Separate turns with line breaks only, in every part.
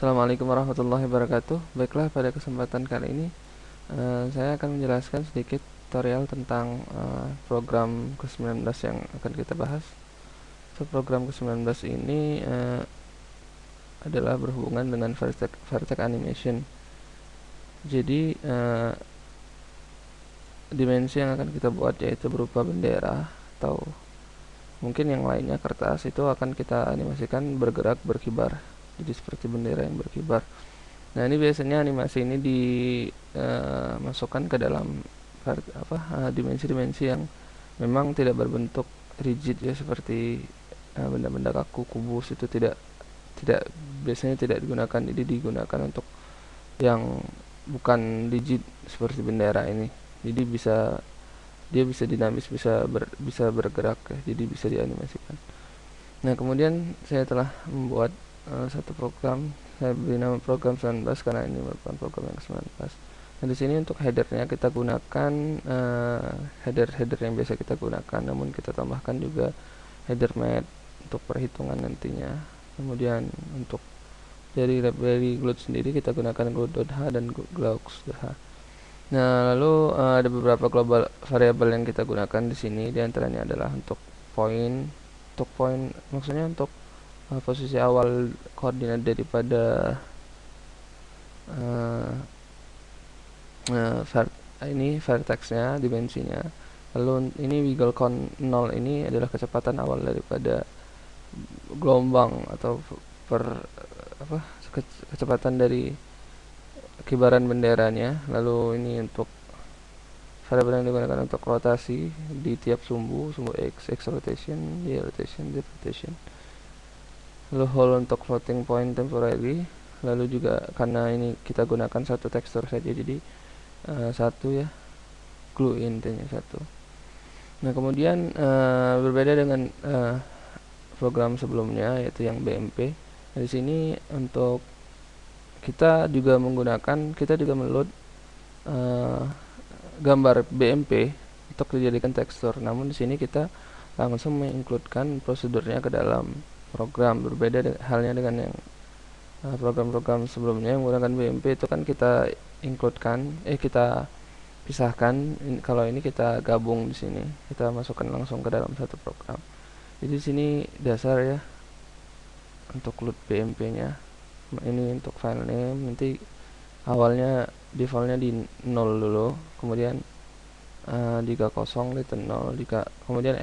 Assalamualaikum warahmatullahi wabarakatuh. Baiklah, pada kesempatan kali ini saya akan menjelaskan sedikit tutorial tentang program ke-19 yang akan kita bahas. So, program ke-19 ini adalah berhubungan dengan vertex animation. Jadi dimensi yang akan kita buat yaitu berupa bendera atau mungkin yang lainnya kertas, itu akan kita animasikan bergerak berkibar. Jadi seperti bendera yang berkibar. Nah, ini biasanya animasi ini dimasukkan ke dalam dimensi-dimensi yang memang tidak berbentuk rigid ya, seperti benda-benda kaku, kubus, itu tidak tidak biasanya tidak digunakan. Jadi digunakan untuk yang bukan rigid seperti bendera ini. Jadi dia bisa dinamis, bisa bergerak ya, jadi bisa dianimasikan. Nah, kemudian saya telah membuat satu program. Saya beri nama program 19 karena ini merupakan program yang ke-19. Nah, di sini untuk headernya kita gunakan header yang biasa kita gunakan, namun kita tambahkan juga header math untuk perhitungan nantinya. Kemudian untuk dari library Gloat sendiri kita gunakan gloat.h dan glaux.h. Nah, lalu ada beberapa global variabel yang kita gunakan di sini. Di antaranya adalah untuk point. Untuk point maksudnya untuk posisi awal koordinat daripada uh, ini vertexnya, dimensinya. Lalu ini wiggle count 0, ini adalah kecepatan awal daripada gelombang atau per apa kecepatan dari kibaran benderanya. Lalu ini untuk variabel yang digunakan untuk rotasi di tiap sumbu X rotation, Y rotation, Z rotation. Lalu hold untuk floating point temporary. Lalu juga karena ini kita gunakan satu tekstur saja, jadi satu ya, glue intinya satu. Nah, kemudian berbeda dengan program sebelumnya yaitu yang BMP. Nah, di sini untuk kita juga meload gambar BMP untuk dijadikan tekstur. Namun di sini kita langsung mengincludekan prosedurnya ke dalam program. Berbeda halnya dengan yang program-program sebelumnya yang menggunakan BMP, itu kan kita kita pisahkan. Kalau ini kita gabung, di sini kita masukkan langsung ke dalam satu program. Jadi di sini dasar ya untuk load BMP-nya. Ini untuk file name, nanti awalnya defaultnya di 0 dulu, kemudian jika kosong return 0, jika kemudian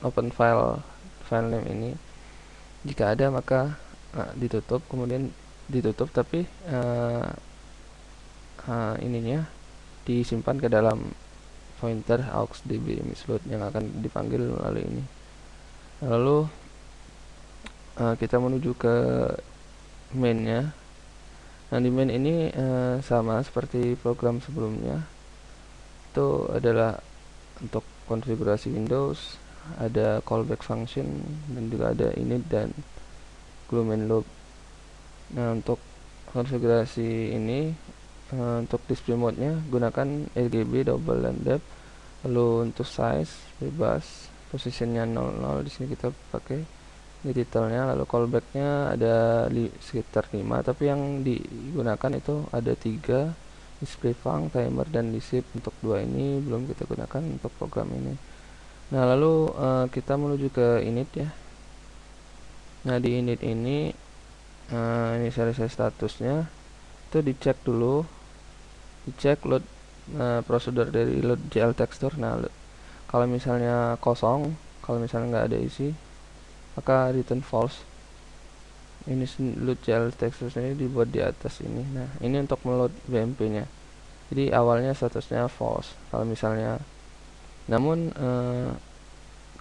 open file name ini, jika ada maka ditutup, kemudian ditutup, tapi ininya disimpan ke dalam pointer aux db load yang akan dipanggil melalui ini. Lalu kita menuju ke mainnya. Nah, di main ini sama seperti program sebelumnya, itu adalah untuk konfigurasi Windows, ada callback function, dan juga ada init dan glue main loop. Nah, untuk konfigurasi ini untuk display mode-nya gunakan RGB double dan depth. Lalu untuk size bebas, positionnya 00, di sini kita pakai di detailnya. Lalu callback-nya ada sekitar 5, tapi yang digunakan itu ada 3, display func, timer, dan disip. Untuk 2 ini belum kita gunakan untuk program ini. Nah, lalu kita menuju ke init ya. Nah, di init ini inisialisasi statusnya itu dicek dulu, dicek load prosedur dari load GL texture. Nah, kalau misalnya kosong, kalau misalnya nggak ada isi, maka return false. Ini load GL texture ini dibuat di atas ini. Nah, ini untuk meload BMP nya, jadi awalnya statusnya false kalau misalnya. Namun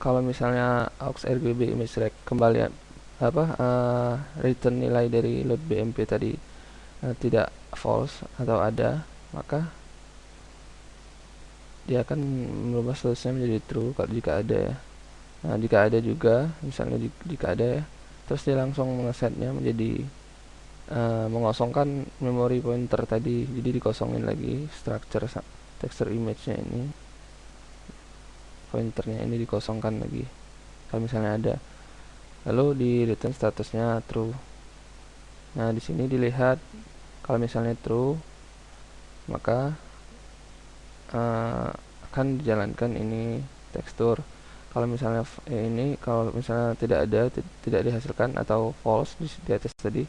kalau misalnya aux RGB image rec kembali return nilai dari load BMP tadi tidak false atau ada, maka dia akan merubah statusnya menjadi true kalau jika ada ya. Nah, jika ada juga, misalnya jika ada ya, terus dia langsung ngesetnya menjadi mengosongkan memori pointer tadi, jadi dikosongin lagi structure texture image-nya ini, pointernya ini dikosongkan lagi kalau misalnya ada. Lalu di return statusnya true. Nah, di sini dilihat kalau misalnya true, maka akan dijalankan ini tekstur. Kalau misalnya ini kalau misalnya tidak ada, tidak dihasilkan atau false di atas tadi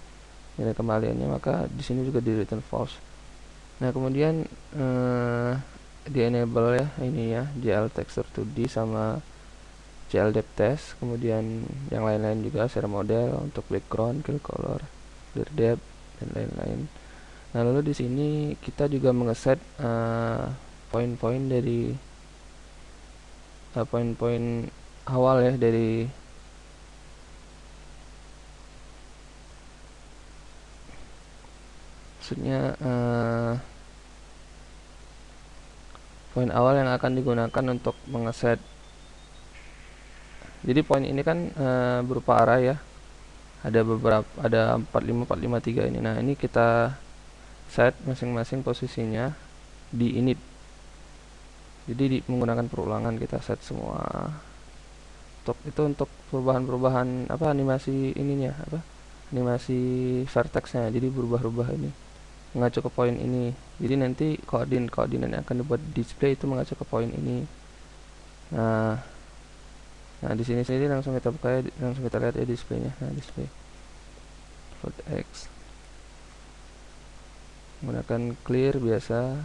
nilai kembaliannya, maka di sini juga di return false. Nah, kemudian di enable ya ini ya GL texture 2D sama GL depth test, kemudian yang lain-lain juga share model untuk background, kill color, clear depth dan lain-lain. Nah, lalu di sini kita juga mengeset poin-poin dari poin-poin awal ya dari maksudnya poin awal yang akan digunakan untuk mengeset. Jadi poin ini kan berupa arah ya. Ada beberapa, ada 45 453 ini. Nah, ini kita set masing-masing posisinya di init. Jadi menggunakan perulangan kita set semua. Untuk perubahan-perubahan apa animasi ininya apa? Animasi vertexnya. Jadi berubah-ubah ini. Mengacu ke poin ini. Jadi nanti koordinat yang akan dibuat display itu mengacu ke poin ini. Nah, di sini sendiri langsung kita buka, langsung kita lihat ya displaynya. Nah, display Float X menggunakan clear biasa,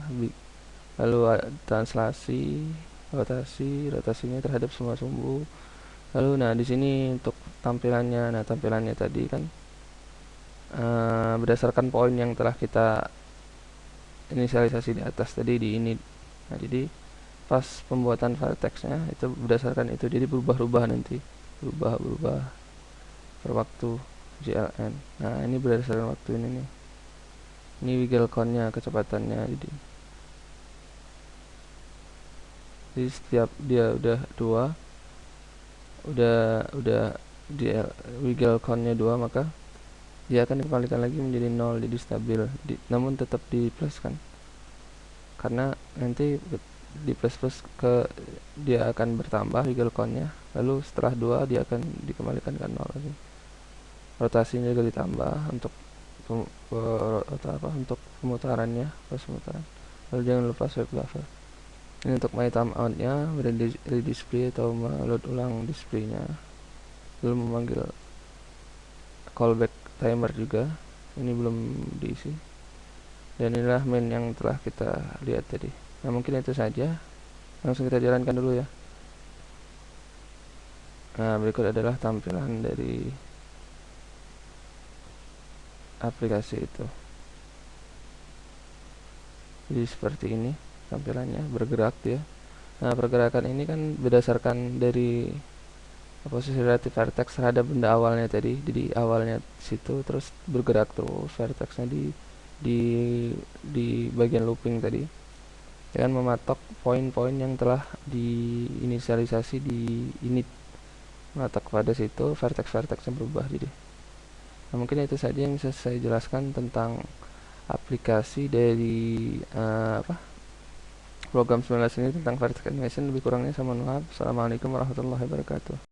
lalu translasi, rotasinya terhadap semua sumbu. Lalu nah di sini untuk tampilannya, nah tampilannya tadi kan berdasarkan poin yang telah kita inisialisasi di atas tadi di ini. Nah, jadi pas pembuatan vertexnya itu berdasarkan itu, jadi berubah-ubah nanti, berubah per waktu GLN. Nah, ini berdasarkan waktu ini nih. Ini wiggle count-nya, kecepatannya. Jadi setiap dia udah 2, udah dia wiggle count-nya 2, maka dia akan dikembalikan lagi menjadi 0, jadi stabil. Namun tetap di plus kan, karena nanti di plus ke dia akan bertambah wiggle count-nya, lalu setelah 2 dia akan dikembalikan ke 0 lagi. Rotasinya juga ditambah untuk untuk pemutarannya, pas pemutaran. Lalu jangan lupa swipe buffer. Ini untuk my timeout-nya, redisplay atau meload ulang displaynya. Lalu memanggil callback timer juga, ini belum diisi. Dan inilah main yang telah kita lihat tadi. Nah, mungkin itu saja, langsung kita jalankan dulu ya. Nah, berikut adalah tampilan dari aplikasi itu. Jadi seperti ini tampilannya, bergerak dia. Nah, pergerakan ini kan berdasarkan dari posisi relatif vertex terhadap benda awalnya tadi. Jadi awalnya situ, terus bergerak terus vertexnya di bagian looping tadi, dengan mematok poin-poin yang telah diinisialisasi di init. Mematok pada situ, vertex-vertexnya berubah. Jadi nah, mungkin itu saja yang bisa saya jelaskan tentang aplikasi dari program 19 ini tentang vertex animation. Lebih kurangnya saya mohon maaf. Assalamualaikum warahmatullahi wabarakatuh.